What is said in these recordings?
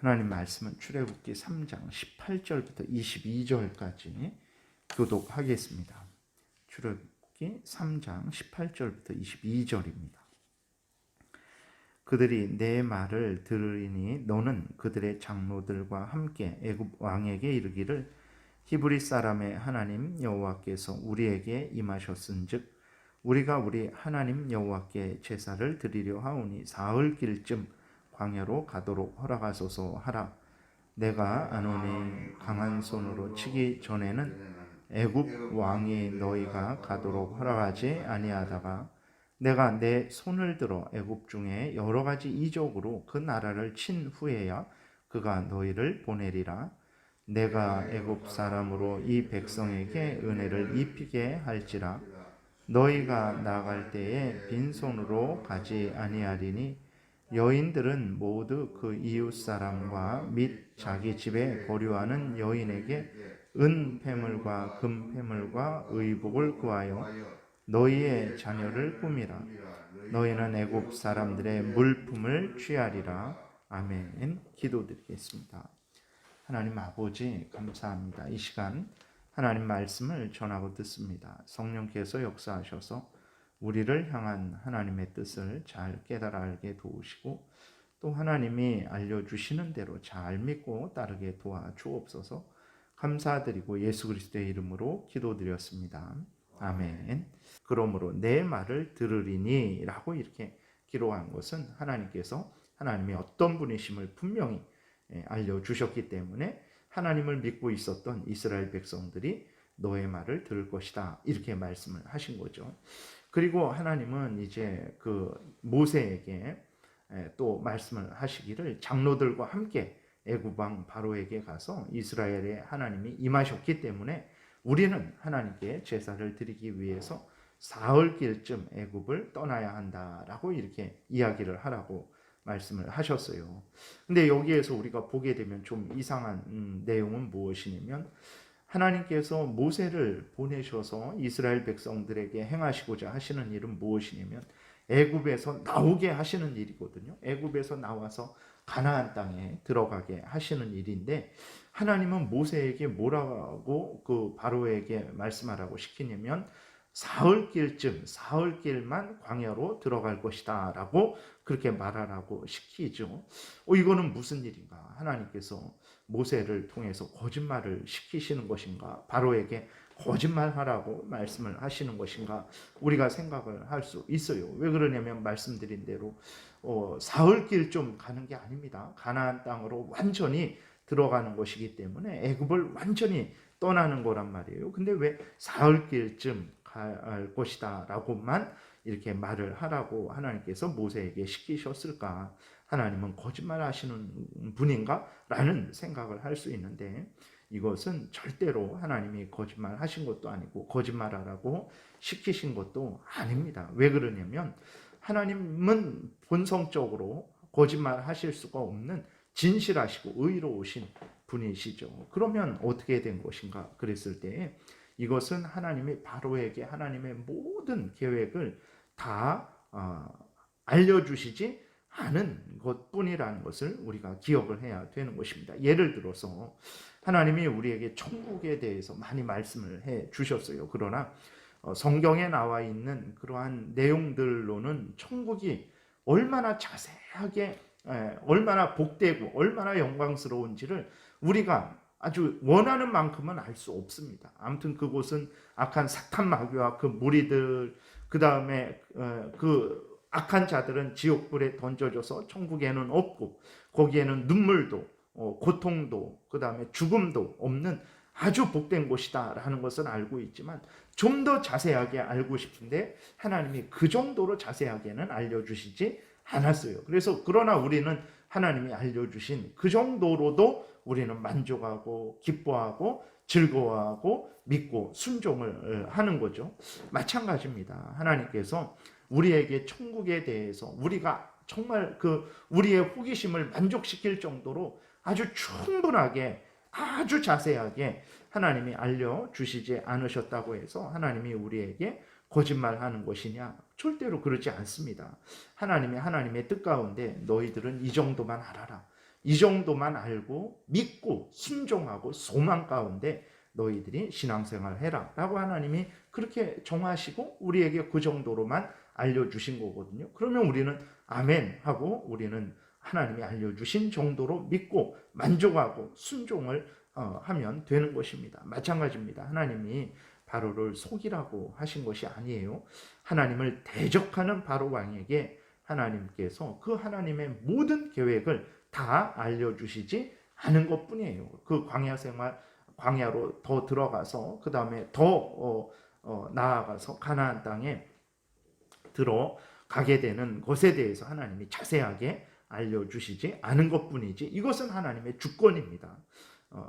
하나님 말씀은 출애굽기 3장 18절부터 22절까지 교독하겠습니다. 출애굽기 3장 18절부터 22절입니다. 그들이 내 말을 들으리니 너는 그들의 장로들과 함께 애굽 왕에게 이르기를 히브리 사람의 하나님 여호와께서 우리에게 임하셨은즉 우리가 우리 하나님 여호와께 제사를 드리려 하오니 사흘길쯤 광야로 가도록 허락하소서 하라. 내가 아노니 강한 손으로 치기 전에는 애굽 왕이 너희가 가도록 허락하지 아니하다가 내가 내 손을 들어 애굽 중에 여러 가지 이적으로 그 나라를 친 후에야 그가 너희를 보내리라. 내가 애굽 사람으로 이 백성에게 은혜를 입히게 할지라. 너희가 나갈 때에 빈손으로 가지 아니하리니 여인들은 모두 그 이웃 사람과 및 자기 집에 거류하는 여인에게 은 패물과 금 패물과 의복을 구하여 너희의 자녀를 꾸미라. 너희는 애굽 사람들의 물품을 취하리라. 아멘. 기도드리겠습니다. 하나님 아버지 감사합니다. 이 시간 하나님 말씀을 전하고 듣습니다. 성령께서 역사하셔서 우리를 향한 하나님의 뜻을 잘 깨달아 알게 도우시고 또 하나님이 알려주시는 대로 잘 믿고 따르게 도와주옵소서. 감사드리고 예수 그리스도의 이름으로 기도드렸습니다. 아멘. 그러므로 내 말을 들으리니 라고 이렇게 기록한 것은 하나님께서 하나님이 어떤 분이심을 분명히 알려주셨기 때문에 하나님을 믿고 있었던 이스라엘 백성들이 너의 말을 들을 것이다 이렇게 말씀을 하신 거죠. 그리고 하나님은 이제 그 모세에게 또 말씀을 하시기를 장로들과 함께 애굽 왕 바로에게 가서 이스라엘의 하나님이 임하셨기 때문에 우리는 하나님께 제사를 드리기 위해서 사흘길쯤 애굽을 떠나야 한다라고 이렇게 이야기를 하라고 말씀을 하셨어요. 근데 여기에서 우리가 보게 되면 좀 이상한 내용은 무엇이냐면 하나님께서 모세를 보내셔서 이스라엘 백성들에게 행하시고자 하시는 일은 무엇이냐면 애굽에서 나오게 하시는 일이거든요. 애굽에서 나와서 가나안 땅에 들어가게 하시는 일인데 하나님은 모세에게 뭐라고 그 바로에게 말씀하라고 시키냐면 사흘길만 광야로 들어갈 것이다 라고 그렇게 말하라고 시키죠. 이거는 무슨 일인가? 하나님께서 모세를 통해서 거짓말을 시키시는 것인가? 바로에게 거짓말하라고 말씀을 하시는 것인가? 우리가 생각을 할 수 있어요. 왜 그러냐면 말씀드린 대로 사흘길 좀 가는 게 아닙니다. 가나안 땅으로 완전히 들어가는 것이기 때문에 애굽을 완전히 떠나는 거란 말이에요. 근데 왜 사흘길쯤 갈 것이다 라고만 이렇게 말을 하라고 하나님께서 모세에게 시키셨을까? 하나님은 거짓말 하시는 분인가? 라는 생각을 할 수 있는데 이것은 절대로 하나님이 거짓말 하신 것도 아니고 거짓말하라고 시키신 것도 아닙니다. 왜 그러냐면 하나님은 본성적으로 거짓말 하실 수가 없는 진실하시고 의로우신 분이시죠. 그러면 어떻게 된 것인가? 그랬을 때 이것은 하나님이 바로에게 하나님의 모든 계획을 다 알려주시지 않은 것뿐이라는 것을 우리가 기억을 해야 되는 것입니다. 예를 들어서 하나님이 우리에게 천국에 대해서 많이 말씀을 해 주셨어요. 그러나 성경에 나와 있는 그러한 내용들로는 천국이 얼마나 자세하게 얼마나 복되고 얼마나 영광스러운지를 우리가 아주 원하는 만큼은 알 수 없습니다. 아무튼 그곳은 악한 사탄 마귀와 그 무리들, 그 다음에 그 악한 자들은 지옥불에 던져져서 천국에는 없고 거기에는 눈물도 고통도 그 다음에 죽음도 없는 아주 복된 곳이다 라는 것은 알고 있지만 좀 더 자세하게 알고 싶은데 하나님이 그 정도로 자세하게는 알려주시지 않았어요. 그래서 그러나 우리는 하나님이 알려주신 그 정도로도 우리는 만족하고 기뻐하고 즐거워하고 믿고 순종을 하는 거죠. 마찬가지입니다. 하나님께서 우리에게 천국에 대해서 우리가 정말 그 우리의 호기심을 만족시킬 정도로 아주 충분하게 아주 자세하게 하나님이 알려주시지 않으셨다고 해서 하나님이 우리에게 거짓말하는 것이냐? 절대로 그렇지 않습니다. 하나님의 뜻 가운데 너희들은 이 정도만 알아라. 이 정도만 알고 믿고 순종하고 소망 가운데 너희들이 신앙생활 해라 라고 하나님이 그렇게 정하시고 우리에게 그 정도로만 알려주신 거거든요. 그러면 우리는 아멘 하고 우리는 하나님이 알려주신 정도로 믿고 만족하고 순종을 하면 되는 것입니다. 마찬가지입니다. 하나님이 바로를 속이라고 하신 것이 아니에요. 하나님을 대적하는 바로 왕에게 하나님께서 그 하나님의 모든 계획을 다 알려주시지 않은 것뿐이에요. 그 광야 생활, 광야로 더 들어가서 그 다음에 더 나아가서 가나안 땅에 들어가게 되는 것에 대해서 하나님이 자세하게 알려주시지 않은 것뿐이지 이것은 하나님의 주권입니다.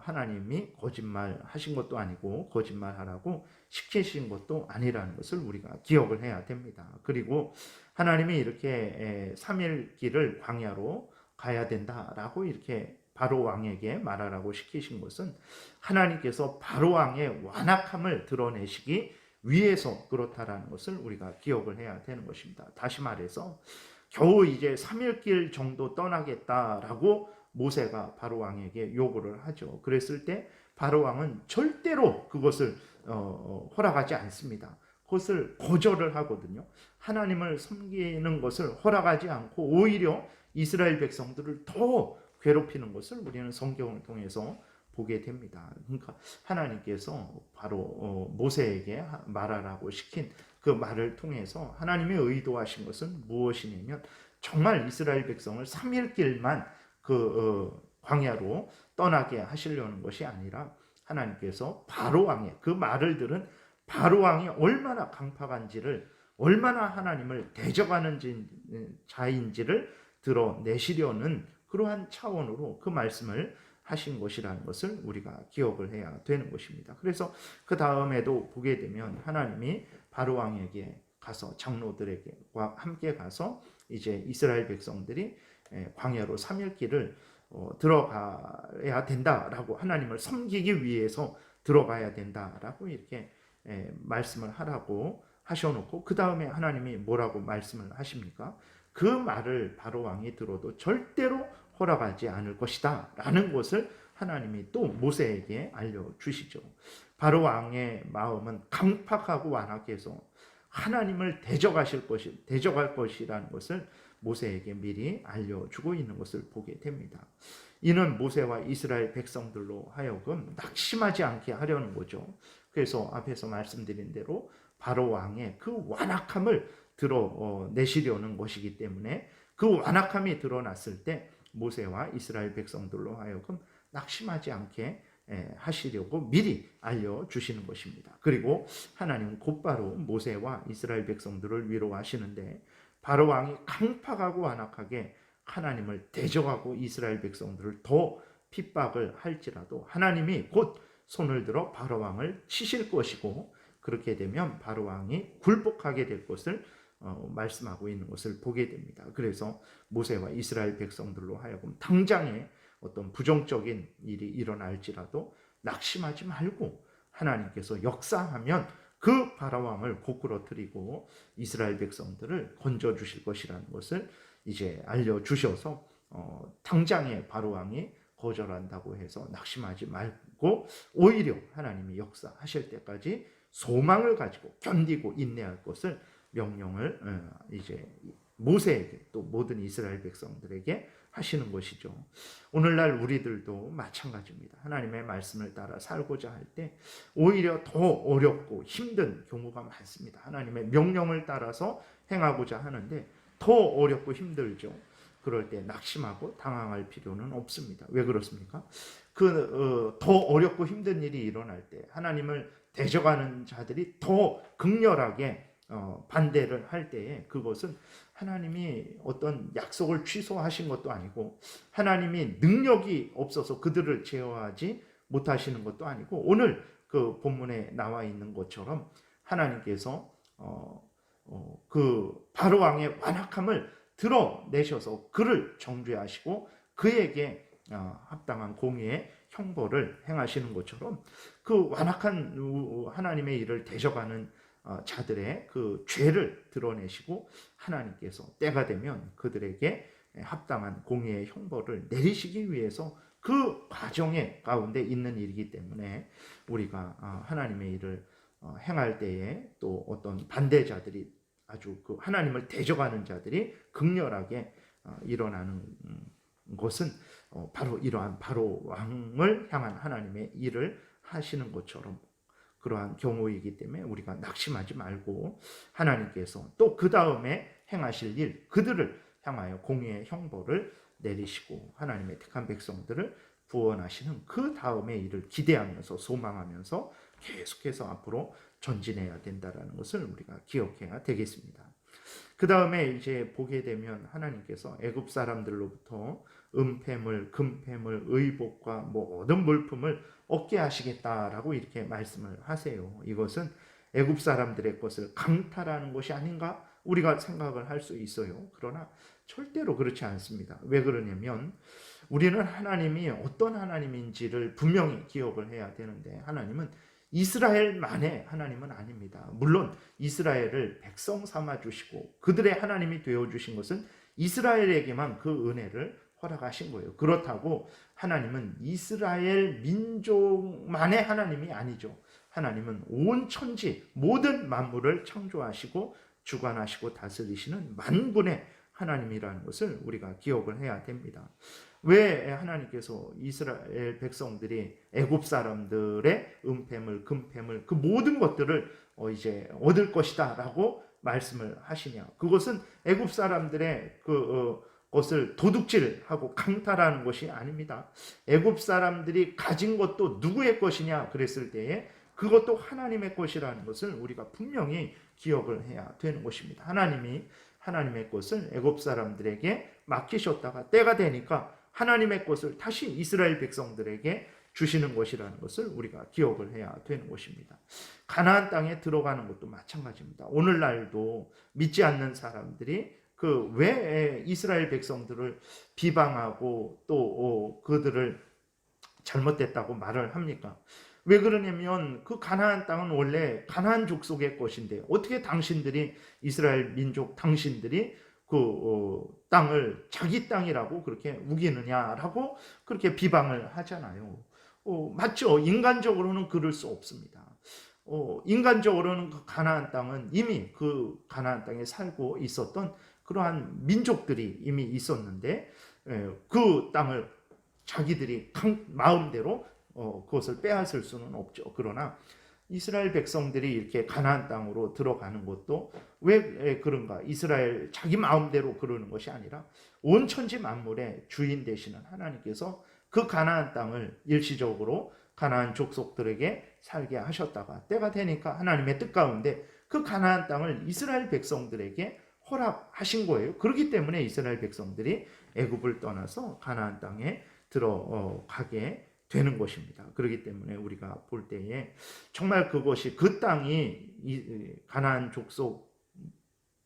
하나님이 거짓말 하신 것도 아니고 거짓말하라고 시키신 것도 아니라는 것을 우리가 기억을 해야 됩니다. 그리고 하나님이 이렇게 3일길을 광야로 가야 된다라고 이렇게 바로 왕에게 말하라고 시키신 것은 하나님께서 바로 왕의 완악함을 드러내시기 위해서 그렇다라는 것을 우리가 기억을 해야 되는 것입니다. 다시 말해서 겨우 이제 3일길 정도 떠나겠다라고 모세가 바로 왕에게 요구를 하죠. 그랬을 때 바로 왕은 절대로 그것을 허락하지 않습니다. 그것을 거절을 하거든요. 하나님을 섬기는 것을 허락하지 않고 오히려 이스라엘 백성들을 더 괴롭히는 것을 우리는 성경을 통해서 보게 됩니다. 그러니까 하나님께서 바로 모세에게 말하라고 시킨 그 말을 통해서 하나님이 의도하신 것은 무엇이냐면 정말 이스라엘 백성을 3일길만 광야로 떠나게 하시려는 것이 아니라 하나님께서 바로 왕의 그 말을 들은 바로 왕이 얼마나 강팍한지를 얼마나 하나님을 대적하는 자인지를 드러내시려는 그러한 차원으로 그 말씀을 하신 것이라는 것을 우리가 기억을 해야 되는 것입니다. 그래서 그 다음에도 보게 되면 하나님이 바로 왕에게 가서 장로들에게와 함께 가서 이제 이스라엘 백성들이 광야로 3일길을 들어가야 된다라고 하나님을 섬기기 위해서 들어가야 된다라고 이렇게 말씀을 하라고 하셔놓고 그 다음에 하나님이 뭐라고 말씀을 하십니까? 그 말을 바로 왕이 들어도 절대로 허락하지 않을 것이다 라는 것을 하나님이 또 모세에게 알려주시죠. 바로 왕의 마음은 강팍하고 완악해서 하나님을 대적할 것이라는 것을 모세에게 미리 알려주고 있는 것을 보게 됩니다. 이는 모세와 이스라엘 백성들로 하여금 낙심하지 않게 하려는 거죠. 그래서 앞에서 말씀드린 대로 바로 왕의 그 완악함을 드러내시려는 것이기 때문에 그 완악함이 드러났을 때 모세와 이스라엘 백성들로 하여금 낙심하지 않게 하시려고 미리 알려주시는 것입니다. 그리고 하나님은 곧바로 모세와 이스라엘 백성들을 위로하시는데 바로 왕이 강팍하고 완악하게 하나님을 대적하고 이스라엘 백성들을 더 핍박을 할지라도 하나님이 곧 손을 들어 바로 왕을 치실 것이고 그렇게 되면 바로 왕이 굴복하게 될 것을 말씀하고 있는 것을 보게 됩니다. 그래서 모세와 이스라엘 백성들로 하여금 당장에 어떤 부정적인 일이 일어날지라도 낙심하지 말고 하나님께서 역사하면 그 바로왕을 고꾸러뜨리고 이스라엘 백성들을 건져주실 것이라는 것을 이제 알려주셔서 당장에 바로왕이 거절한다고 해서 낙심하지 말고 오히려 하나님이 역사하실 때까지 소망을 가지고 견디고 인내할 것을 명령을 이제 모세에게 또 모든 이스라엘 백성들에게 하시는 것이죠. 오늘날 우리들도 마찬가지입니다. 하나님의 말씀을 따라 살고자 할 때 오히려 더 어렵고 힘든 경우가 많습니다. 하나님의 명령을 따라서 행하고자 하는데 더 어렵고 힘들죠. 그럴 때 낙심하고 당황할 필요는 없습니다. 왜 그렇습니까? 더 어렵고 힘든 일이 일어날 때 하나님을 대적하는 자들이 더 극렬하게 반대를 할 때에 그것은 하나님이 어떤 약속을 취소하신 것도 아니고 하나님이 능력이 없어서 그들을 제어하지 못하시는 것도 아니고 오늘 그 본문에 나와 있는 것처럼 하나님께서 그 바로왕의 완악함을 드러내셔서 그를 정죄하시고 그에게 합당한 공의의 형벌을 행하시는 것처럼 그 완악한 하나님의 일을 대적하는 자들의 그 죄를 드러내시고 하나님께서 때가 되면 그들에게 합당한 공의의 형벌을 내리시기 위해서 그 과정의 가운데 있는 일이기 때문에 우리가 하나님의 일을 행할 때에 또 어떤 반대자들이 아주 그 하나님을 대적하는 자들이 극렬하게 일어나는 것은 바로 이러한 바로 왕을 향한 하나님의 일을 하시는 것처럼 그러한 경우이기 때문에 우리가 낙심하지 말고 하나님께서 또 그 다음에 행하실 일 그들을 향하여 공의의 형벌을 내리시고 하나님의 택한 백성들을 구원하시는 그 다음의 일을 기대하면서 소망하면서 계속해서 앞으로 전진해야 된다는 것을 우리가 기억해야 되겠습니다. 그 다음에 이제 보게 되면 하나님께서 애굽 사람들로부터 은폐물, 금폐물, 의복과 모든 물품을 얻게 하시겠다라고 이렇게 말씀을 하세요. 이것은 애굽 사람들의 것을 강탈하는 것이 아닌가 우리가 생각을 할 수 있어요. 그러나 절대로 그렇지 않습니다. 왜 그러냐면 우리는 하나님이 어떤 하나님인지를 분명히 기억을 해야 되는데 하나님은 이스라엘만의 하나님은 아닙니다. 물론 이스라엘을 백성 삼아 주시고 그들의 하나님이 되어 주신 것은 이스라엘에게만 그 은혜를 허락하신 거예요. 그렇다고 하나님은 이스라엘 민족만의 하나님이 아니죠. 하나님은 온 천지 모든 만물을 창조하시고 주관하시고 다스리시는 만군의 하나님이라는 것을 우리가 기억을 해야 됩니다. 왜 하나님께서 이스라엘 백성들이 애굽 사람들의 은폐물, 금폐물 그 모든 것들을 이제 얻을 것이다라고 말씀을 하시냐? 그것은 애굽 사람들의 것을 도둑질하고 강탈하는 것이 아닙니다. 애굽 사람들이 가진 것도 누구의 것이냐 그랬을 때에 그것도 하나님의 것이라는 것을 우리가 분명히 기억을 해야 되는 것입니다. 하나님이 하나님의 것을 애굽 사람들에게 맡기셨다가 때가 되니까 하나님의 것을 다시 이스라엘 백성들에게 주시는 것이라는 것을 우리가 기억을 해야 되는 것입니다. 가나안 땅에 들어가는 것도 마찬가지입니다. 오늘날도 믿지 않는 사람들이 왜 이스라엘 백성들을 비방하고 또 그들을 잘못됐다고 말을 합니까? 왜 그러냐면 그 가나안 땅은 원래 가나안 족속의 것인데 어떻게 당신들이 이스라엘 민족 당신들이 땅을 자기 땅이라고 그렇게 우기느냐라고 그렇게 비방을 하잖아요. 맞죠? 인간적으로는 그럴 수 없습니다. 인간적으로는 그 가나안 땅은 이미 그 가나안 땅에 살고 있었던 그러한 민족들이 이미 있었는데 그 땅을 자기들이 마음대로 그것을 빼앗을 수는 없죠. 그러나 이스라엘 백성들이 이렇게 가나안 땅으로 들어가는 것도 왜 그런가? 이스라엘 자기 마음대로 그러는 것이 아니라 온 천지 만물의 주인 되시는 하나님께서 그 가나안 땅을 일시적으로 가나안 족속들에게 살게 하셨다가 때가 되니까 하나님의 뜻 가운데 그 가나안 땅을 이스라엘 백성들에게 허락하신 거예요. 그렇기 때문에 이스라엘 백성들이 애굽을 떠나서 가나안 땅에 들어가게 되는 것입니다. 그렇기 때문에 우리가 볼 때에 정말 그것이 그 땅이 가나안 족속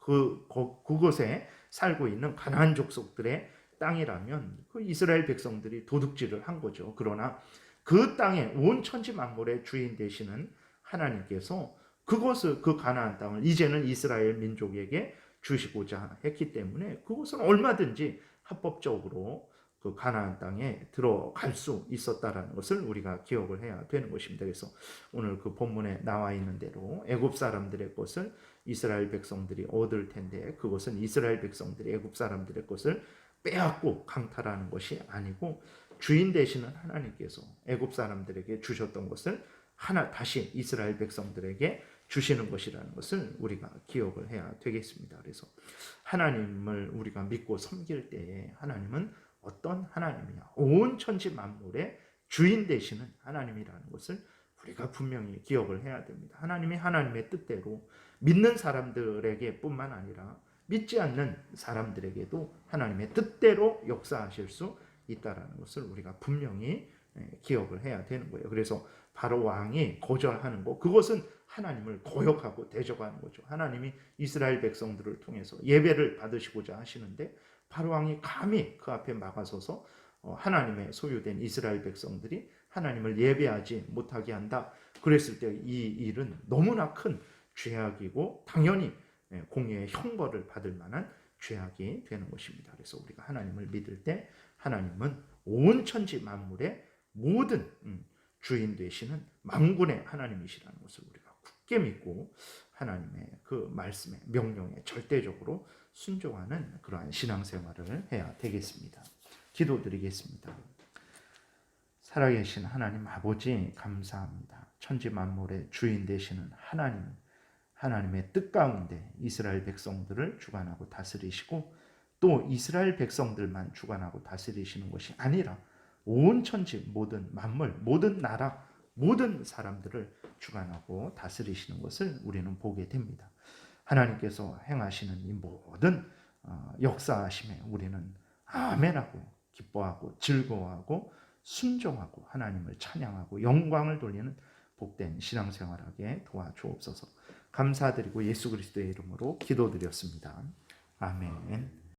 그곳에 살고 있는 가나안 족속들의 땅이라면 그 이스라엘 백성들이 도둑질을 한 거죠. 그러나 그 땅에 온 천지 만물의 주인 되시는 하나님께서 그것을 그 가나안 땅을 이제는 이스라엘 민족에게 주시고자 했기 때문에 그것은 얼마든지 합법적으로 그 가나안 땅에 들어갈 수 있었다라는 것을 우리가 기억을 해야 되는 것입니다. 그래서 오늘 그 본문에 나와 있는 대로 애굽 사람들의 것을 이스라엘 백성들이 얻을 텐데 그것은 이스라엘 백성들이 애굽 사람들의 것을 빼앗고 강탈하는 것이 아니고 주인 되시는 하나님께서 애굽 사람들에게 주셨던 것을 다시 이스라엘 백성들에게 주시는 것이라는 것을 우리가 기억을 해야 되겠습니다. 그래서 하나님을 우리가 믿고 섬길 때에 하나님은 어떤 하나님이냐? 온 천지 만물의 주인 되시는 하나님이라는 것을 우리가 분명히 기억을 해야 됩니다. 하나님이 하나님의 뜻대로 믿는 사람들에게 뿐만 아니라 믿지 않는 사람들에게도 하나님의 뜻대로 역사하실 수 있다는 것을 우리가 분명히 기억을 해야 되는 거예요. 그래서 바로 왕이 거절하는 것, 그것은 하나님을 거역하고 대적하는 거죠. 하나님이 이스라엘 백성들을 통해서 예배를 받으시고자 하시는데 바로 왕이 감히 그 앞에 막아서서 하나님의 소유된 이스라엘 백성들이 하나님을 예배하지 못하게 한다. 그랬을 때 이 일은 너무나 큰 죄악이고 당연히 공의의 형벌을 받을 만한 죄악이 되는 것입니다. 그래서 우리가 하나님을 믿을 때 하나님은 온 천지 만물의 모든 주인 되시는 만군의 하나님이시라는 것을 우리가 굳게 믿고 하나님의 그 말씀에 명령에 절대적으로 순종하는 그러한 신앙생활을 해야 되겠습니다. 기도드리겠습니다. 살아계신 하나님 아버지 감사합니다. 천지 만물의 주인 되시는 하나님의 뜻 가운데 이스라엘 백성들을 주관하고 다스리시고 또 이스라엘 백성들만 주관하고 다스리시는 것이 아니라 온 천지 모든 만물, 모든 나라, 모든 사람들을 주관하고 다스리시는 것을 우리는 보게 됩니다. 하나님께서 행하시는 이 모든 역사하심에 우리는 아멘하고 기뻐하고 즐거워하고 순종하고 하나님을 찬양하고 영광을 돌리는 복된 신앙생활하게 도와주옵소서. 감사드리고 예수 그리스도의 이름으로 기도드렸습니다. 아멘.